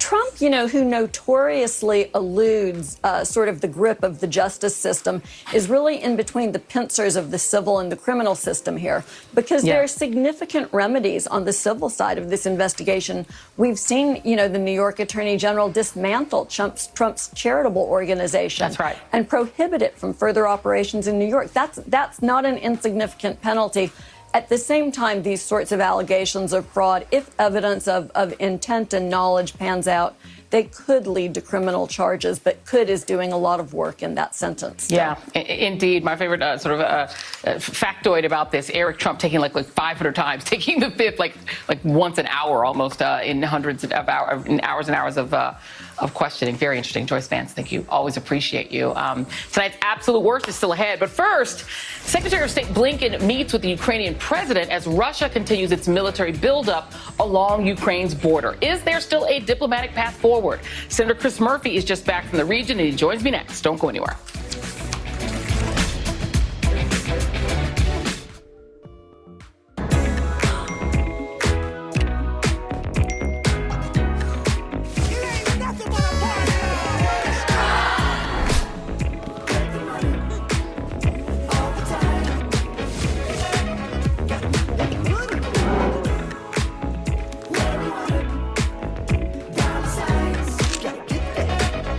Trump, who notoriously eludes sort of the grip of the justice system, is really in between the pincers of the civil and the criminal system here, because there are significant remedies on the civil side of this investigation. We've seen, the New York Attorney General dismantle Trump's charitable organization. That's right. And prohibit it from further operations in New York. That's not an insignificant penalty. At the same time, these sorts of allegations of fraud, if evidence of intent and knowledge pans out, they could lead to criminal charges, but could is doing a lot of work in that sentence. Yeah, indeed. My favorite factoid about this, Eric Trump taking like 500 times, taking the fifth like once an hour almost in hundreds of hours, in hours and hours of questioning. Very interesting. Joyce Vance, thank you. Always appreciate you. Tonight's absolute worst is still ahead. But first, Secretary of State Blinken meets with the Ukrainian president as Russia continues its military buildup along Ukraine's border. Is there still a diplomatic path forward? Senator Chris Murphy is just back from the region, and he joins me next. Don't go anywhere.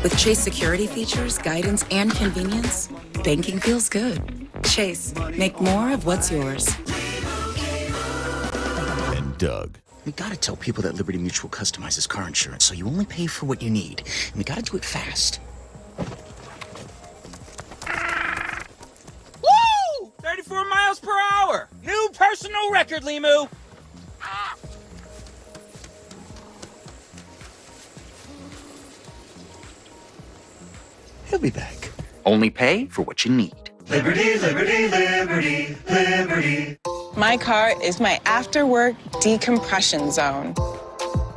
With Chase security features, guidance, and convenience, banking feels good. Chase, make more of what's yours. And Doug. We gotta tell people that Liberty Mutual customizes car insurance, so you only pay for what you need. And we gotta do it fast. Woo! 34 miles per hour! New personal record, Limu! He'll be back. Only pay for what you need. Liberty, liberty, liberty, liberty. My car is my after-work decompression zone.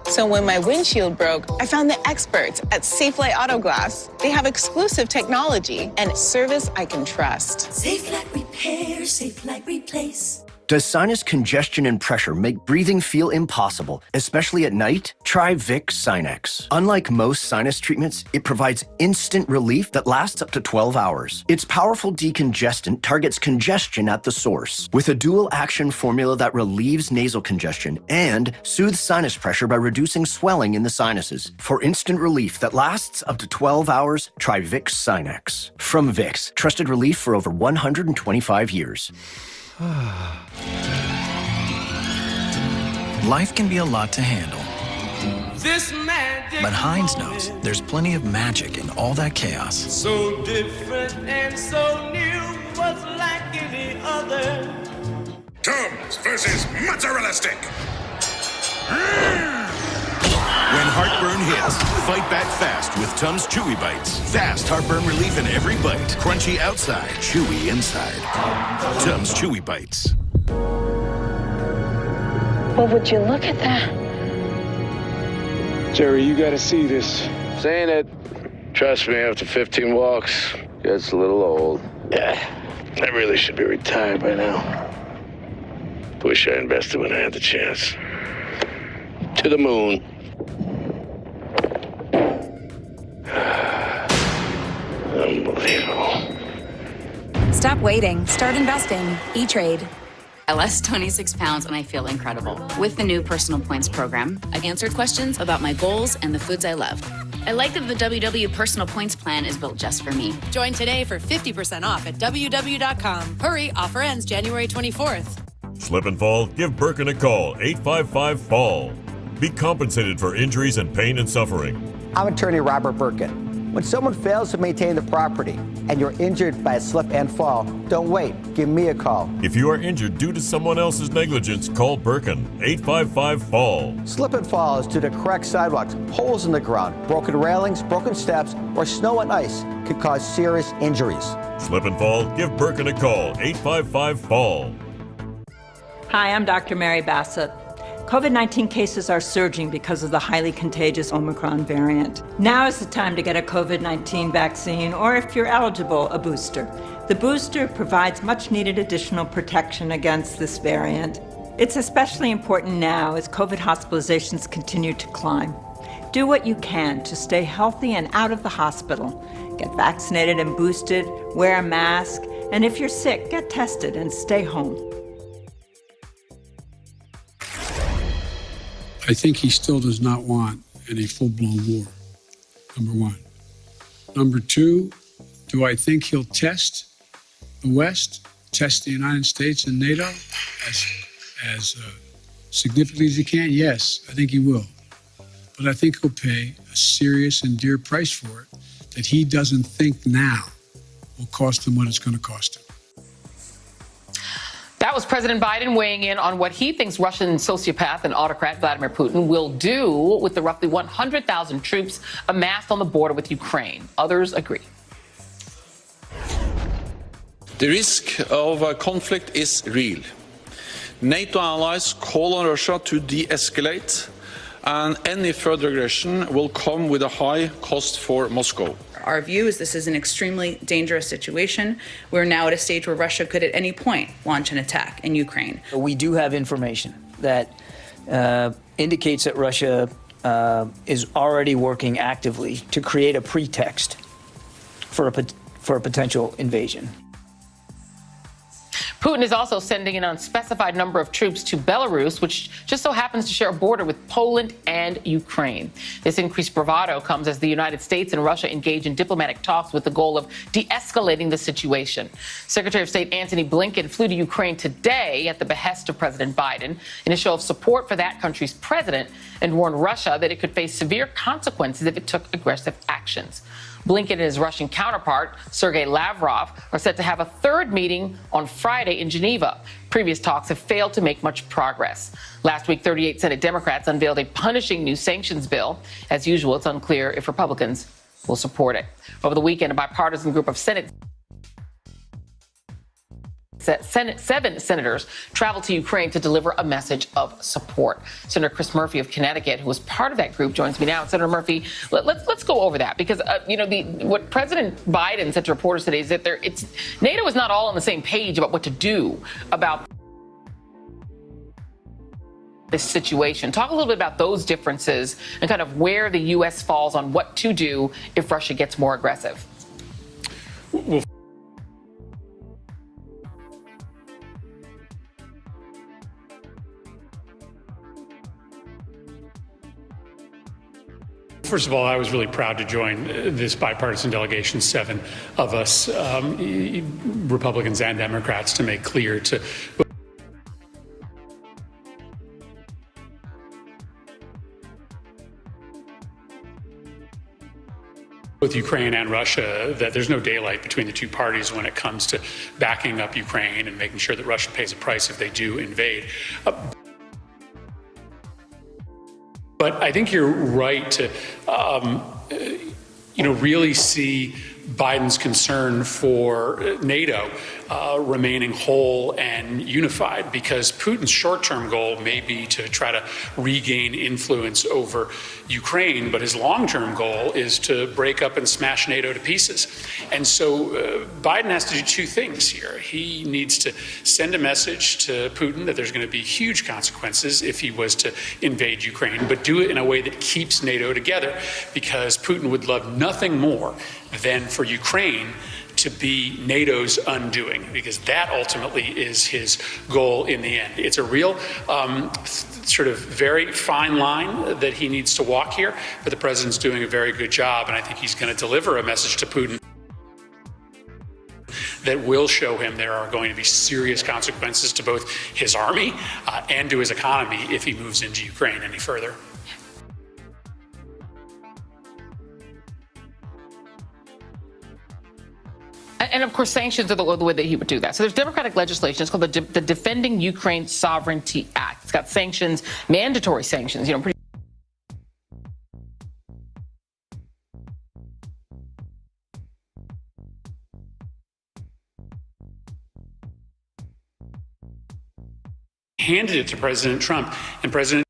So when my windshield broke, I found the experts at Safelite Auto Glass. They have exclusive technology and service I can trust. Safelite repair, Safelite replace. Does sinus congestion and pressure make breathing feel impossible, especially at night? Try Vicks Sinex. Unlike most sinus treatments, it provides instant relief that lasts up to 12 hours. Its powerful decongestant targets congestion at the source, with a dual-action formula that relieves nasal congestion and soothes sinus pressure by reducing swelling in the sinuses. For instant relief that lasts up to 12 hours, try Vicks Sinex. From Vicks, trusted relief for over 125 years. Life can be a lot to handle. But Heinz knows there's plenty of magic in all that chaos. So different and so new, was like any other. Tums versus mozzarella stick. When heartburn hits, fight back fast with Tums Chewy Bites. Fast heartburn relief in every bite. Crunchy outside, chewy inside. Tums Chewy Bites. Well, would you look at that? Jerry, you gotta see this. Saying it. Trust me, after 15 walks, gets a little old. Yeah, I really should be retired by now. Wish I invested when I had the chance. To the moon. Unbelievable. Stop waiting. Start investing. E-Trade. I lost 26 pounds and I feel incredible. With the new Personal Points program, I've answered questions about my goals and the foods I love. I like that the WW Personal Points plan is built just for me. Join today for 50% off at WW.com. Hurry, offer ends January 24th. Slip and fall? Give Birkin a call, 855-FALL. Be compensated for injuries and pain and suffering. I'm attorney Robert Birkin. When someone fails to maintain the property and you're injured by a slip and fall, don't wait. Give me a call. If you are injured due to someone else's negligence, call Birkin, 855-FALL. Slip and fall is due to cracked sidewalks, holes in the ground, broken railings, broken steps, or snow and ice could cause serious injuries. Slip and fall? Give Birkin a call, 855-FALL. Hi, I'm Dr. Mary Bassett. COVID-19 cases are surging because of the highly contagious Omicron variant. Now is the time to get a COVID-19 vaccine, or if you're eligible, a booster. The booster provides much-needed additional protection against this variant. It's especially important now as COVID hospitalizations continue to climb. Do what you can to stay healthy and out of the hospital. Get vaccinated and boosted, wear a mask, and if you're sick, get tested and stay home. I think he still does not want any full-blown war, number one. Number two, do I think he'll test the West, test the United States and NATO as significantly as he can? Yes, I think he will. But I think he'll pay a serious and dear price for it that he doesn't think now will cost him what it's going to cost him. That was President Biden weighing in on what he thinks Russian sociopath and autocrat Vladimir Putin will do with the roughly 100,000 troops amassed on the border with Ukraine. Others agree. The risk of a conflict is real. NATO allies call on Russia to de-escalate, and any further aggression will come with a high cost for Moscow. Our view is this is an extremely dangerous situation. We're now at a stage where Russia could at any point launch an attack in Ukraine. We do have information that indicates that Russia is already working actively to create a pretext for a potential invasion. Putin is also sending an unspecified number of troops to Belarus, which just so happens to share a border with Poland and Ukraine. This increased bravado comes as the United States and Russia engage in diplomatic talks with the goal of de-escalating the situation. Secretary of State Antony Blinken flew to Ukraine today at the behest of President Biden in a show of support for that country's president and warned Russia that it could face severe consequences if it took aggressive actions. Blinken and his Russian counterpart, Sergei Lavrov, are set to have a third meeting on Friday in Geneva. Previous talks have failed to make much progress. Last week, 38 Senate Democrats unveiled a punishing new sanctions bill. As usual, it's unclear if Republicans will support it. Over the weekend, a bipartisan group of seven senators traveled to Ukraine to deliver a message of support. Senator Chris Murphy of Connecticut, who was part of that group, joins me now. Senator Murphy, let's go over that because what President Biden said to reporters today is that NATO is not all on the same page about what to do about this situation. Talk a little bit about those differences and kind of where the U.S. falls on what to do if Russia gets more aggressive. Well, first of all, I was really proud to join this bipartisan delegation, 7 of us, Republicans and Democrats, to make clear to both Ukraine and Russia that there's no daylight between the two parties when it comes to backing up Ukraine and making sure that Russia pays a price if they do invade. But I think you're right to, really see Biden's concern for NATO remaining whole and unified, because Putin's short-term goal may be to try to regain influence over Ukraine, but his long-term goal is to break up and smash NATO to pieces. And so Biden has to do two things here. He needs to send a message to Putin that there's going to be huge consequences if he was to invade Ukraine, but do it in a way that keeps NATO together, because Putin would love nothing more than for Ukraine to be NATO's undoing, because that ultimately is his goal in the end. It's a real sort of very fine line that he needs to walk here, but the president's doing a very good job, and I think he's going to deliver a message to Putin that will show him there are going to be serious consequences to both his army and to his economy if he moves into Ukraine any further. And of course, sanctions are the way that he would do that. So there's Democratic legislation. It's called the Defending Ukraine Sovereignty Act. It's got sanctions, mandatory sanctions, pretty handed it to President Trump, and President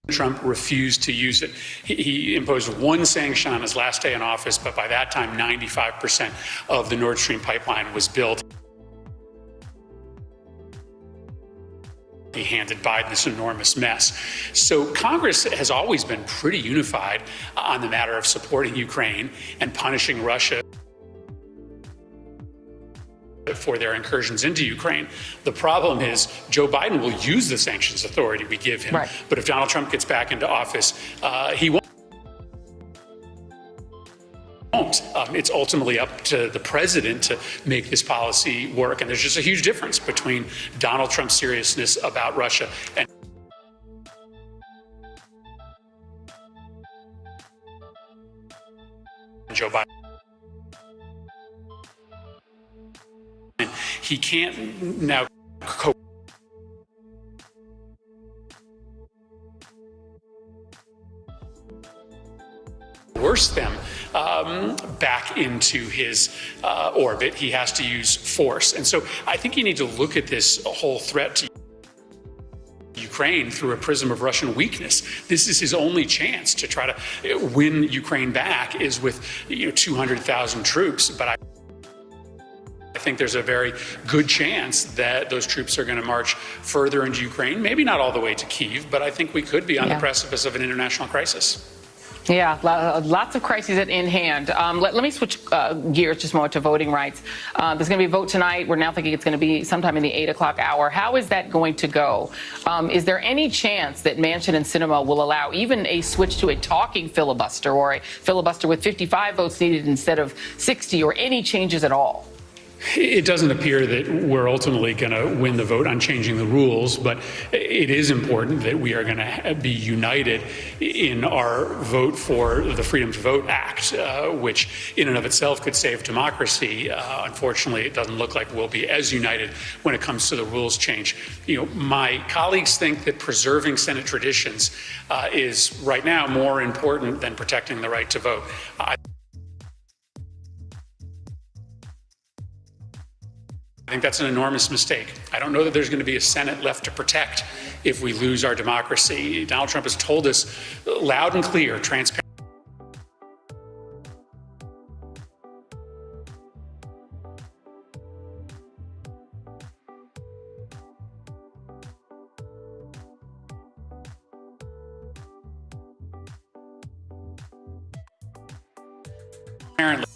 Trump refused to use it. He imposed one sanction on his last day in office, but by that time, 95% of the Nord Stream pipeline was built. Biden this enormous mess. So Congress has always been pretty unified on the matter of supporting Ukraine and punishing Russia for their incursions into Ukraine. The problem is Joe Biden will use the sanctions authority we give him. Right. But if Donald Trump gets back into office, he won't. It's ultimately up to the president to make this policy work. And there's just a huge difference between Donald Trump's seriousness about Russia and Joe Biden. He can't now coerce them back into his orbit. He has to use force. And so I think you need to look at this whole threat to Ukraine through a prism of Russian weakness. This is his only chance to try to win Ukraine back, is with 200,000 troops. But I think there's a very good chance that those troops are going to march further into Ukraine, maybe not all the way to Kyiv, but I think we could be on the precipice of an international crisis. Yeah, lots of crises in hand. Let me switch gears just more to voting rights. There's going to be a vote tonight. We're now thinking it's going to be sometime in the 8 o'clock hour. How is that going to go? Is there any chance that Manchin and Sinema will allow even a switch to a talking filibuster, or a filibuster with 55 votes needed instead of 60, or any changes at all? It doesn't appear that we're ultimately going to win the vote on changing the rules, but it is important that we are going to be united in our vote for the Freedom to Vote Act, which in and of itself could save democracy. Unfortunately, it doesn't look like we'll be as united when it comes to the rules change. My colleagues think that preserving Senate traditions is right now more important than protecting the right to vote. I think that's an enormous mistake. I don't know that there's going to be a Senate left to protect if we lose our democracy. Donald Trump has told us loud and clear, transparent. Apparently.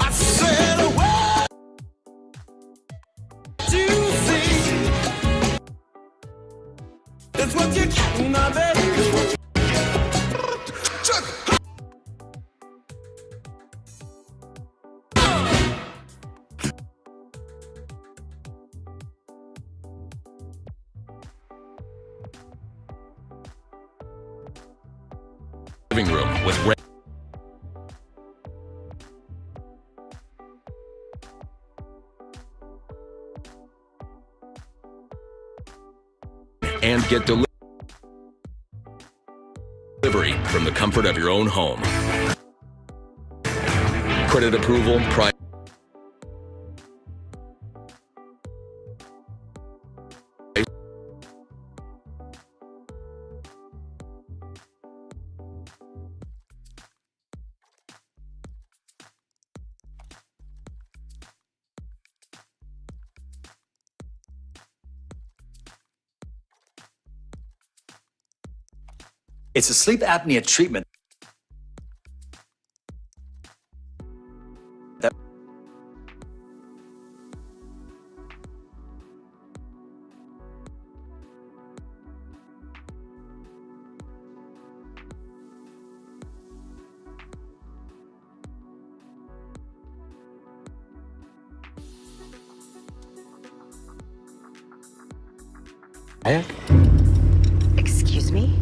I said a word to see. That's what you get, my baby. Living room with and get delivery from the comfort of your own home. Credit approval, price. It's a sleep apnea treatment that Excuse me?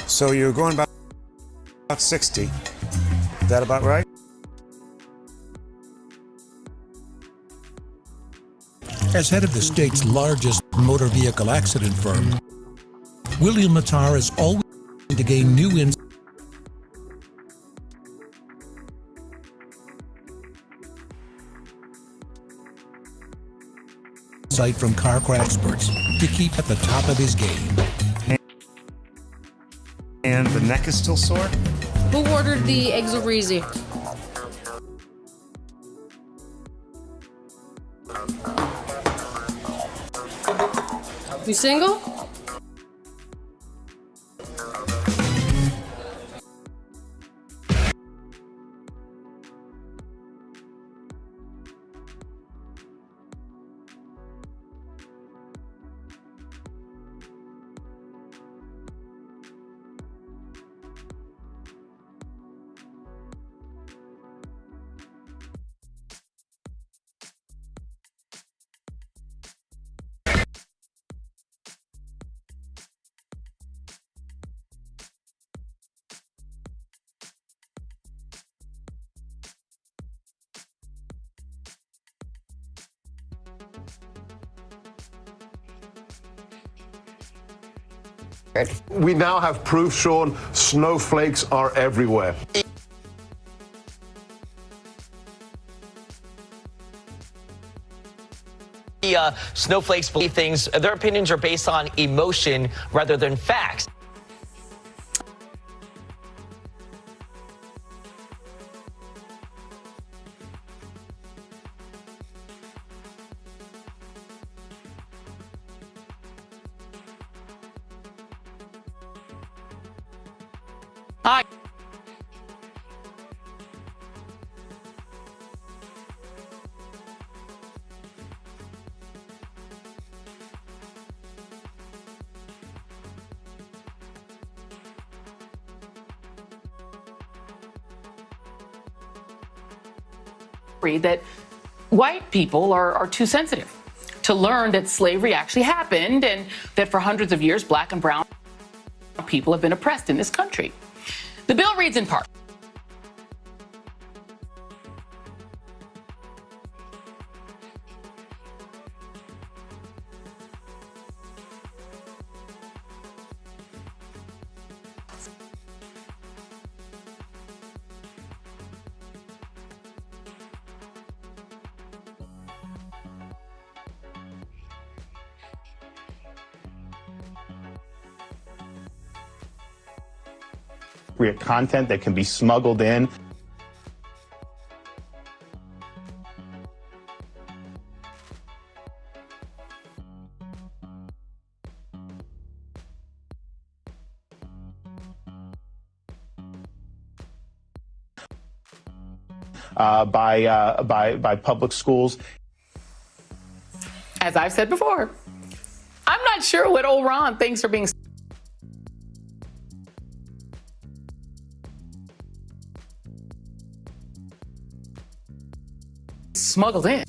So you're going about 60. Is that about right? As head of the state's largest motor vehicle accident firm, William Mattar is always trying to gain new insight from car crash experts to keep at the top of his game. And the neck is still sore? Who ordered the Exo-Breezy? You single? We now have proof, Sean, snowflakes are everywhere. Snowflakes believe things, their opinions are based on emotion rather than facts. Hi. That white people are too sensitive to learn that slavery actually happened and that for hundreds of years, black and brown people have been oppressed in this country. The bill reads in part. Content that can be smuggled in. By public schools. As I've said before, I'm not sure what old Ron thinks are being smuggled in.